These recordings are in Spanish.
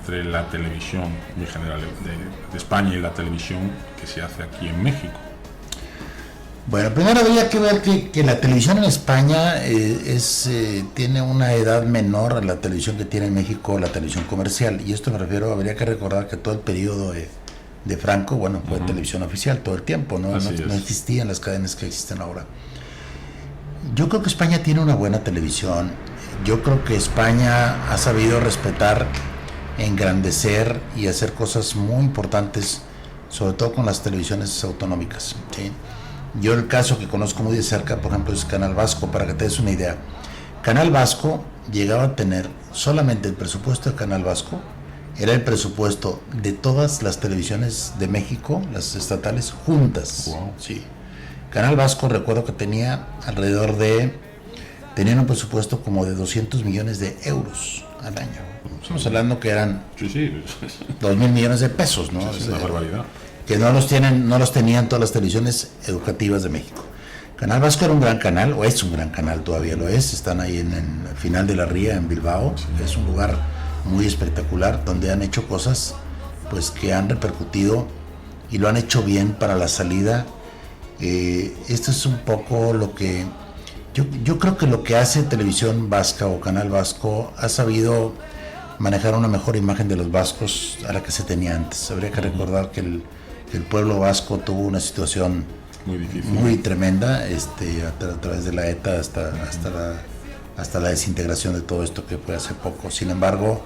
entre la televisión en general de España y la televisión que se hace aquí en México? Bueno, primero habría que ver que la televisión en España tiene una edad menor a la televisión que tiene en México, la televisión comercial. Y esto me refiero, habría que recordar que todo el periodo de Franco, bueno, fue televisión oficial todo el tiempo, no existían las cadenas que existen ahora. Yo creo que España tiene una buena televisión. Yo creo que España ha sabido respetar, engrandecer y hacer cosas muy importantes, sobre todo con las televisiones autonómicas, ¿sí? Yo el caso que conozco muy de cerca, por ejemplo, es Canal Vasco, para que te des una idea. Canal Vasco llegaba a tener solamente el presupuesto de Canal Vasco, era el presupuesto de todas las televisiones de México, las estatales, juntas. Wow. Sí. Canal Vasco, recuerdo que tenían un presupuesto como de 200 millones de euros al año. Estamos hablando que eran 2,000 millones de pesos, ¿no? Es una barbaridad. Que no los tenían todas las televisiones educativas de México. Canal Vasco era un gran canal, o es un gran canal, todavía lo es. Están ahí en el final de la ría, en Bilbao. Sí. Es un lugar muy espectacular, donde han hecho cosas pues que han repercutido y lo han hecho bien para la salida. Esto es un poco lo que yo creo que lo que hace Televisión Vasca o Canal Vasco ha sabido manejar una mejor imagen de los vascos a la que se tenía antes. Habría que recordar que el pueblo vasco tuvo una situación muy difícil, muy tremenda, a través de la ETA hasta la desintegración de todo esto que fue hace poco. Sin embargo,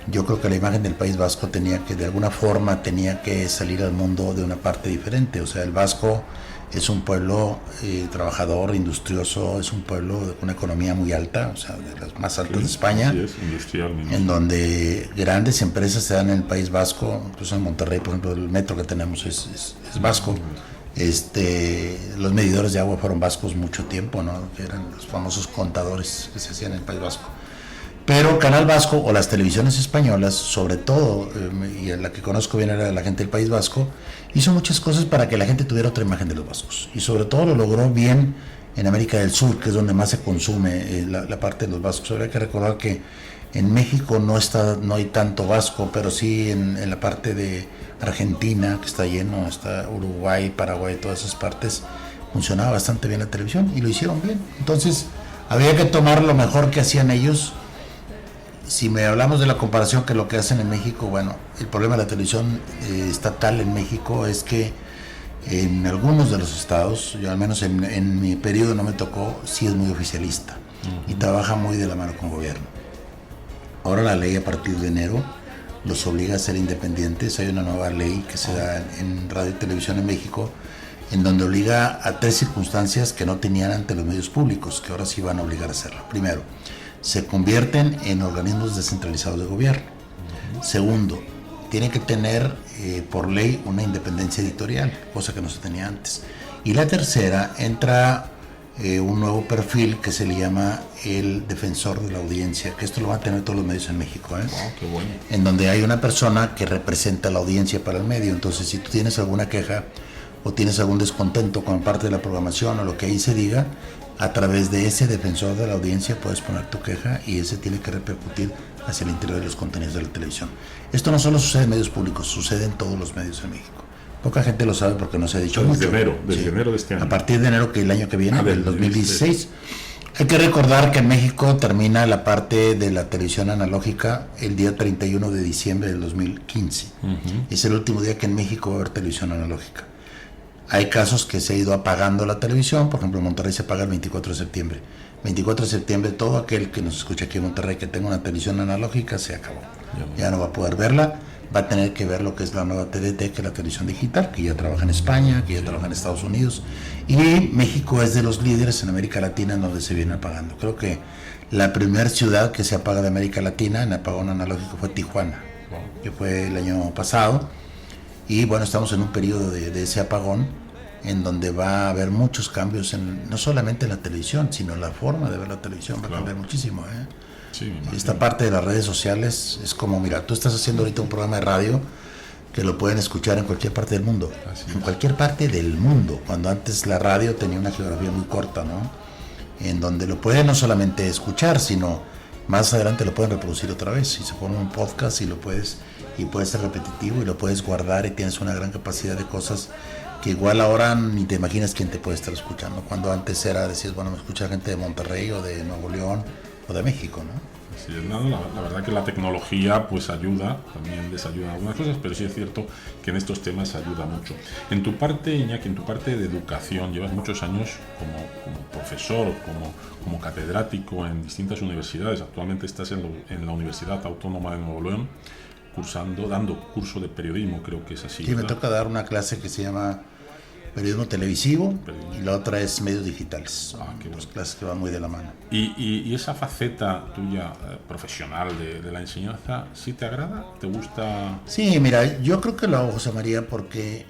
yo creo que la imagen del País Vasco de alguna forma tenía que salir al mundo de una parte diferente. O sea, el vasco es un pueblo trabajador, industrioso, es un pueblo con una economía muy alta, o sea, de las más altas de España, en donde grandes empresas se dan en el País Vasco, incluso en Monterrey, por ejemplo, el metro que tenemos es vasco. Los medidores de agua fueron vascos mucho tiempo, ¿no? Que eran los famosos contadores que se hacían en el País Vasco. Pero Canal Vasco o las televisiones españolas, sobre todo, y la que conozco bien era la gente del País Vasco, hizo muchas cosas para que la gente tuviera otra imagen de los vascos. Y sobre todo lo logró bien en América del Sur, que es donde más se consume la parte de los vascos. Habría que recordar que en México no hay tanto vasco, pero sí en la parte de Argentina, que está lleno, está Uruguay, Paraguay, todas esas partes, funcionaba bastante bien la televisión y lo hicieron bien. Entonces, había que tomar lo mejor que hacían ellos. Si me hablamos de la comparación que lo que hacen en México, bueno, el problema de la televisión estatal en México es que en algunos de los estados, yo al menos en mi periodo no me tocó, sí es muy oficialista y trabaja muy de la mano con el gobierno. Ahora la ley a partir de enero los obliga a ser independientes. Hay una nueva ley que se da en radio y televisión en México, en donde obliga a 3 circunstancias que no tenían ante los medios públicos, que ahora sí van a obligar a hacerlo. Primero, se convierten en organismos descentralizados de gobierno. Segundo, tienen que tener por ley una independencia editorial, cosa que no se tenía antes. Y la tercera, entra un nuevo perfil que se le llama el defensor de la audiencia, que esto lo van a tener todos los medios en México, Wow, qué bueno. En donde hay una persona que representa la audiencia para el medio. Entonces, si tú tienes alguna queja o tienes algún descontento con parte de la programación o lo que ahí se diga, a través de ese defensor de la audiencia puedes poner tu queja y ese tiene que repercutir hacia el interior de los contenidos de la televisión. Esto no solo sucede en medios públicos, sucede en todos los medios en México. Poca gente lo sabe porque no se ha dicho mucho. Desde enero de este año. A partir de enero, que el año que viene, del 2016. Hay que recordar que en México termina la parte de la televisión analógica el día 31 de diciembre del 2015. Es el último día que en México va a haber televisión analógica. Hay casos que se ha ido apagando la televisión, por ejemplo en Monterrey se apaga el 24 de septiembre. 24 de septiembre todo aquel que nos escucha aquí en Monterrey que tenga una televisión analógica se acabó. Ya no va a poder verla, va a tener que ver lo que es la nueva TDT, que es la televisión digital, que ya trabaja en España, que ya trabaja en Estados Unidos. Y México es de los líderes en América Latina en donde se viene apagando. Creo que la primera ciudad que se apaga de América Latina en apagón analógico fue Tijuana, que fue el año pasado. Y bueno, estamos en un periodo de ese apagón en donde va a haber muchos cambios, no solamente en la televisión, sino en la forma de ver la televisión. Va a cambiar muchísimo. Sí, esta parte de las redes sociales es como, mira, tú estás haciendo ahorita un programa de radio que lo pueden escuchar en cualquier parte del mundo. En cualquier parte del mundo, cuando antes la radio tenía una geografía muy corta, ¿no? En donde lo pueden no solamente escuchar, sino más adelante lo pueden reproducir otra vez y se pone un podcast y puede ser repetitivo y lo puedes guardar y tienes una gran capacidad de cosas que igual ahora ni te imaginas quién te puede estar escuchando, cuando antes decías, bueno, me escucha gente de Monterrey o de Nuevo León o de México, ¿no? Sí, la verdad que la tecnología pues ayuda, también desayuda en algunas cosas, pero sí es cierto que en estos temas ayuda mucho. En tu parte, Iñaki, en tu parte de educación, llevas muchos años como profesor, como catedrático en distintas universidades. Actualmente estás en la Universidad Autónoma de Nuevo León, dando curso de periodismo, creo que es así. Sí, ¿verdad? me toca dar una clase que se llama periodismo televisivo y la otra es medios digitales. Qué bueno. Dos clases que van muy de la mano. Y esa faceta tuya profesional de la enseñanza, ¿sí te agrada? ¿Te gusta? Sí, mira, yo creo que lo hago, José María, porque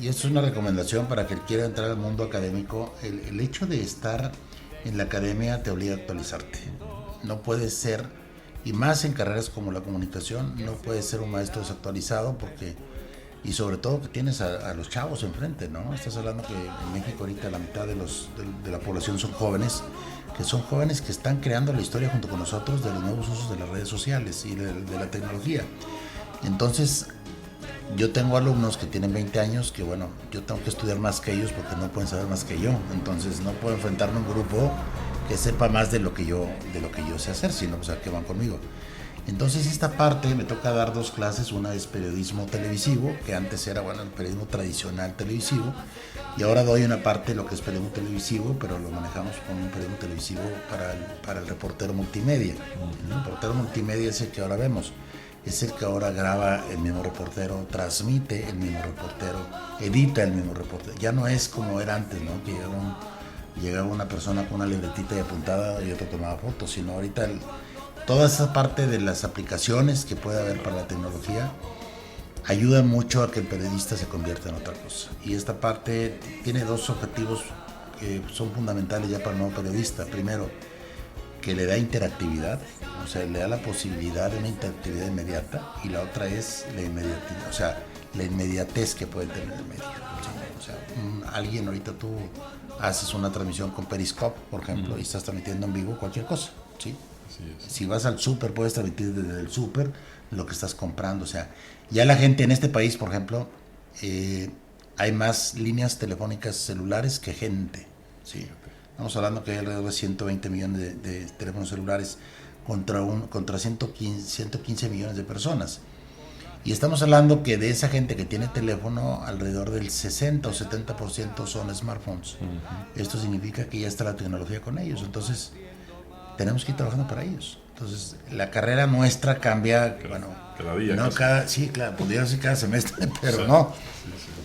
y esto es una recomendación para que quiera entrar al mundo académico, el hecho de estar en la academia te obliga a actualizarte. No puedes ser, y más en carreras como la comunicación, no puedes ser un maestro desactualizado y sobre todo que tienes a los chavos enfrente, ¿no? Estás hablando que en México ahorita la mitad de la población son jóvenes que están creando la historia junto con nosotros de los nuevos usos de las redes sociales y de la tecnología. Entonces, yo tengo alumnos que tienen 20 años que, bueno, yo tengo que estudiar más que ellos porque no pueden saber más que yo. Entonces, no puedo enfrentarme a un grupo que sepa más de lo que yo sé hacer, sino pues, a que van conmigo. Entonces esta parte me toca dar dos clases, una es periodismo televisivo, que antes era el periodismo tradicional televisivo, y ahora doy una parte de lo que es periodismo televisivo, pero lo manejamos como un periodismo televisivo para el reportero multimedia. El reportero multimedia es el que ahora vemos, es el que ahora graba el mismo reportero, transmite el mismo reportero, edita el mismo reportero. Ya no es como era antes, ¿no? Que llegaba una persona con una libretita y apuntada y otro tomaba fotos, sino ahorita toda esa parte de las aplicaciones que puede haber para la tecnología ayuda mucho a que el periodista se convierta en otra cosa. Y esta parte tiene dos objetivos que son fundamentales ya para el nuevo periodista. Primero, que le da interactividad, o sea, le da la posibilidad de una interactividad inmediata, y la otra es la inmediatez que puede tener el medio. O sea, alguien ahorita tú haces una transmisión con Periscope, por ejemplo, y estás transmitiendo en vivo cualquier cosa, ¿sí? Si vas al súper, puedes transmitir desde el súper lo que estás comprando. O sea, ya la gente en este país, por ejemplo, hay más líneas telefónicas celulares que gente. ¿Sí? Estamos hablando que hay alrededor de 120 millones de teléfonos celulares contra 115 millones de personas. Y estamos hablando que de esa gente que tiene teléfono, alrededor del 60 o 70% son smartphones. Esto significa que ya está la tecnología con ellos. Entonces, tenemos que ir trabajando para ellos. Entonces, la carrera nuestra cambia, cada día. No, sí, claro, podría ser cada semestre, pero no.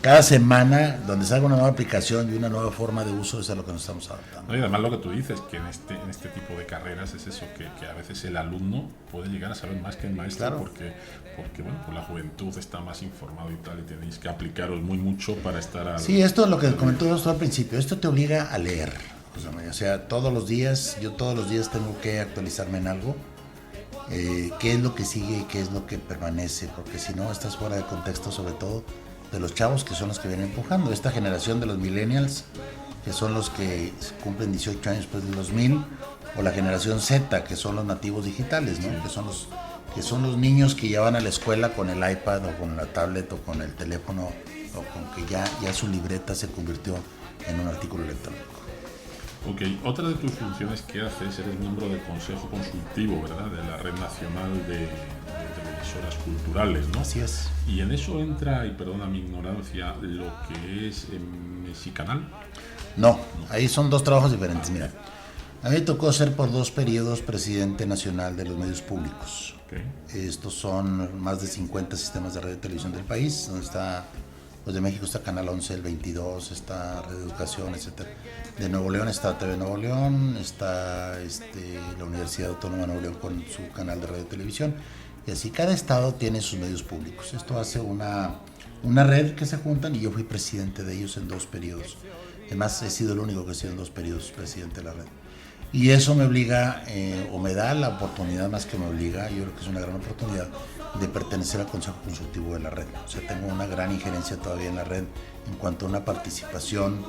Cada semana, donde salga una nueva aplicación y una nueva forma de uso, es a lo que nos estamos adaptando. Y además lo que tú dices, que en este tipo de carreras es eso, que a veces el alumno puede llegar a saber más que el maestro, claro. porque pues la juventud está más informado y tal, y tenéis que aplicaros mucho para estar Sí, esto es lo que comentó al principio, esto te obliga a leer. O sea, yo todos los días tengo que actualizarme en algo, qué es lo que sigue y qué es lo que permanece, porque si no estás fuera de contexto, sobre todo de los chavos que son los que vienen empujando, esta generación de los millennials, que son los que cumplen 18 años después del 2000, o la generación Z, que son los nativos digitales, ¿no? Que son los niños que ya van a la escuela con el iPad o con la tablet o con el teléfono, o con que ya su libreta se convirtió en un artículo electrónico. Ok, otra de tus funciones que haces, eres miembro del Consejo Consultivo, ¿verdad?, de la Red Nacional de Televisoras Culturales, ¿no? Así es. Y en eso entra, y perdona mi ignorancia, lo que es Mexicanal. No, ahí son dos trabajos diferentes. Mira, a mí me tocó ser por 2 periodos presidente nacional de los medios públicos. Okay. Estos son más de 50 sistemas de radio y televisión del país, donde está, pues de México está Canal 11, el 22, está Red Educación, etc. De Nuevo León está TV Nuevo León, está la Universidad Autónoma de Nuevo León con su canal de radio y televisión, y así cada estado tiene sus medios públicos. Esto hace una red que se juntan, y yo fui presidente de ellos en 2 periodos. Además, he sido el único que ha sido en 2 periodos presidente de la red. Y eso me obliga, o me da la oportunidad, más que me obliga, yo creo que es una gran oportunidad, de pertenecer al Consejo Consultivo de la red. O sea, tengo una gran injerencia todavía en la red en cuanto a una participación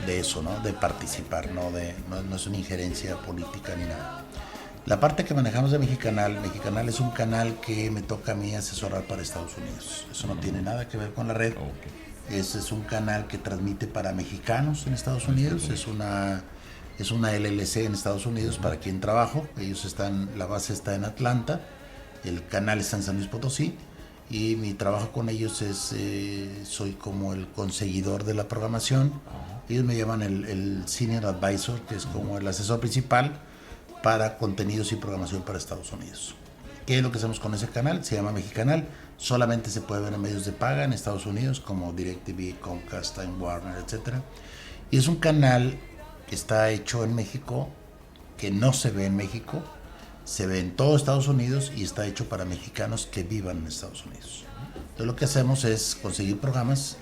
de eso, ¿no? De participar, no es una injerencia política ni nada. La parte que manejamos de Mexicanal es un canal que me toca a mí asesorar para Estados Unidos. Eso no tiene nada que ver con la red. Okay. Es un canal que transmite para mexicanos en Estados Unidos. Es una LLC en Estados Unidos para quien trabajo. La base está en Atlanta, el canal está en San Luis Potosí y mi trabajo con ellos es, soy como el conseguidor de la programación. Ellos me llaman el Senior Advisor, que es como el asesor principal para contenidos y programación para Estados Unidos. ¿Qué es lo que hacemos con ese canal? Se llama Mexicanal. Solamente se puede ver en medios de paga en Estados Unidos como DirecTV, Comcast, Time Warner, etc. Y es un canal que está hecho en México, que no se ve en México, se ve en todo Estados Unidos y está hecho para mexicanos que vivan en Estados Unidos. Entonces lo que hacemos es conseguir programas,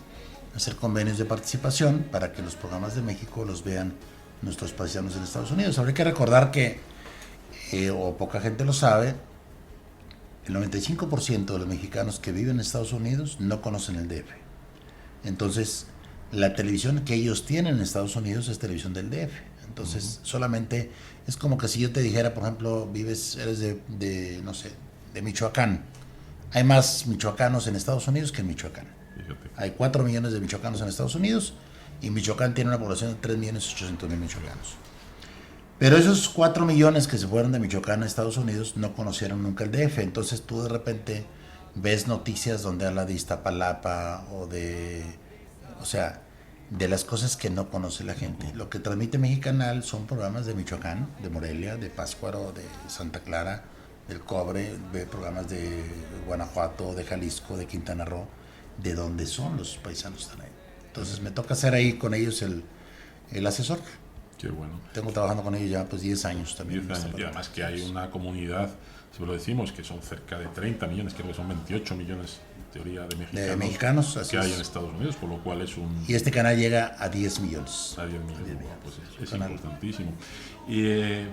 hacer convenios de participación para que los programas de México los vean nuestros paisanos en Estados Unidos. Habría que recordar que, o poca gente lo sabe, el 95% de los mexicanos que viven en Estados Unidos no conocen el DF. Entonces, la televisión que ellos tienen en Estados Unidos es televisión del DF. Entonces, solamente es como que si yo te dijera, por ejemplo, eres no sé, de Michoacán. Hay más michoacanos en Estados Unidos que en Michoacán. Fíjate. Hay 4 millones de michoacanos en Estados Unidos y Michoacán tiene una población de 3.800.000 michoacanos. Pero esos 4 millones que se fueron de Michoacán a Estados Unidos no conocieron nunca el DF. Entonces tú de repente ves noticias donde habla de Iztapalapa o sea, de las cosas que no conoce la gente. Lo que transmite Mexicanal son programas de Michoacán, de Morelia, de Pátzcuaro, de Santa Clara, del Cobre, ve programas de Guanajuato, de Jalisco, de Quintana Roo, de donde son los paisanos están ahí. Entonces me toca hacer ahí con ellos el asesor. Qué bueno. Tengo trabajando con ellos ya pues 10 años también. 10 años. Y además que hay una comunidad, si lo decimos, que son cerca de 30 millones, creo que son 28 millones en teoría de mexicanos así que hay en Estados Unidos, por lo cual es un... Y este canal llega a 10 millones. A 10 millones, pues es importantísimo. Y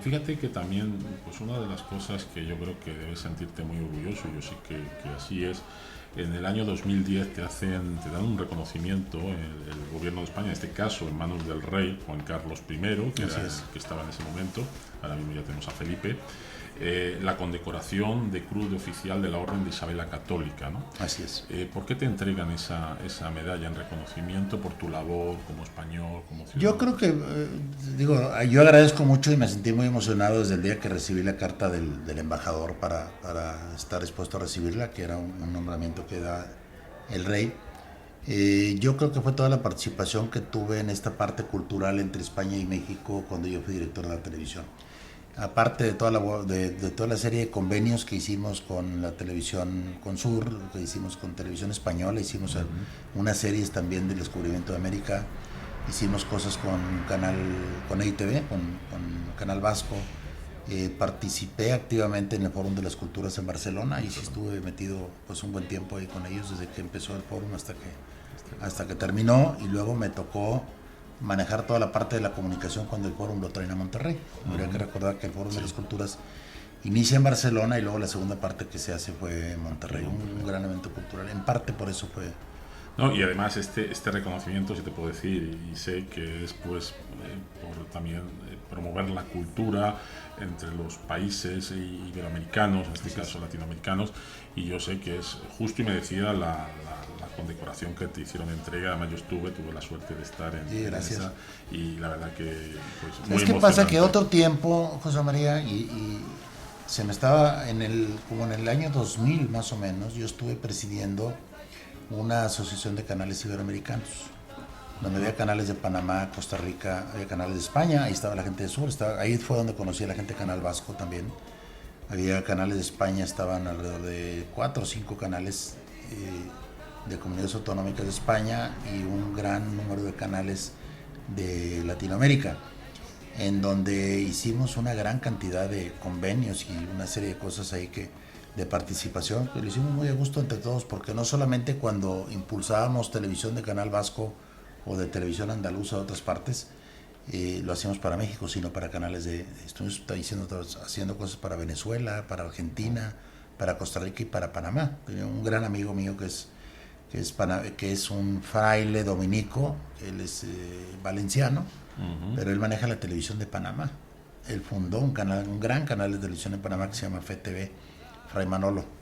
fíjate que también, pues una de las cosas que yo creo que debes sentirte muy orgulloso, yo sé que así es. En el año 2010 te dan un reconocimiento el gobierno de España, en este caso en manos del rey Juan Carlos I, que estaba en ese momento, ahora mismo ya tenemos a Felipe, la condecoración de Cruz de Oficial de la Orden de Isabel la Católica, ¿no? Así es. ¿Por qué te entregan esa medalla en reconocimiento por tu labor como español, como ciudadano? Yo creo que, yo agradezco mucho y me sentí muy emocionado desde el día que recibí la carta del embajador para estar dispuesto a recibirla, que era un nombramiento que da el rey. Yo creo que fue toda la participación que tuve en esta parte cultural entre España y México cuando yo fui director de la televisión. Aparte de toda la serie de convenios que hicimos con la televisión con Sur, que hicimos con Televisión Española, hicimos unas series también del descubrimiento de América, hicimos cosas con EITV, con Canal Vasco, participé activamente en el Fórum de las Culturas en Barcelona y sí estuve metido pues un buen tiempo ahí con ellos desde que empezó el fórum hasta que terminó, y luego me tocó manejar toda la parte de la comunicación cuando el fórum lo traen a Monterrey. Habría que recordar que el Fórum de las Culturas inicia en Barcelona y luego la segunda parte que se hace fue en Monterrey, un gran evento cultural. En parte por eso fue. No, y además este reconocimiento, si te puedo decir, y sé que es pues por también promover la cultura entre los países iberoamericanos, en este caso latinoamericanos, y yo sé que es justo y merecida la condecoración que te hicieron entrega. Además yo tuve la suerte de estar en esa, y la verdad que pues, muy es que pasa que otro tiempo, José María, y se me estaba como en el año 2000 más o menos, yo estuve presidiendo una asociación de canales iberoamericanos, donde había canales de Panamá, Costa Rica, había canales de España, ahí estaba la gente de Sur, ahí fue donde conocí a la gente de Canal Vasco también. Había canales de España, estaban alrededor de 4 o 5 canales de comunidades autonómicas de España y un gran número de canales de Latinoamérica, en donde hicimos una gran cantidad de convenios y una serie de cosas ahí de participación, que lo hicimos muy a gusto entre todos, porque no solamente cuando impulsábamos televisión de Canal Vasco o de televisión andaluza de otras partes, lo hacíamos para México, sino para canales estuvimos haciendo cosas para Venezuela, para Argentina, para Costa Rica y para Panamá. Tenía un gran amigo mío que es un fraile dominico, él es valenciano, pero él maneja la televisión de Panamá. él fundó un gran canal de televisión en Panamá que se llama FETV, Fray Manolo.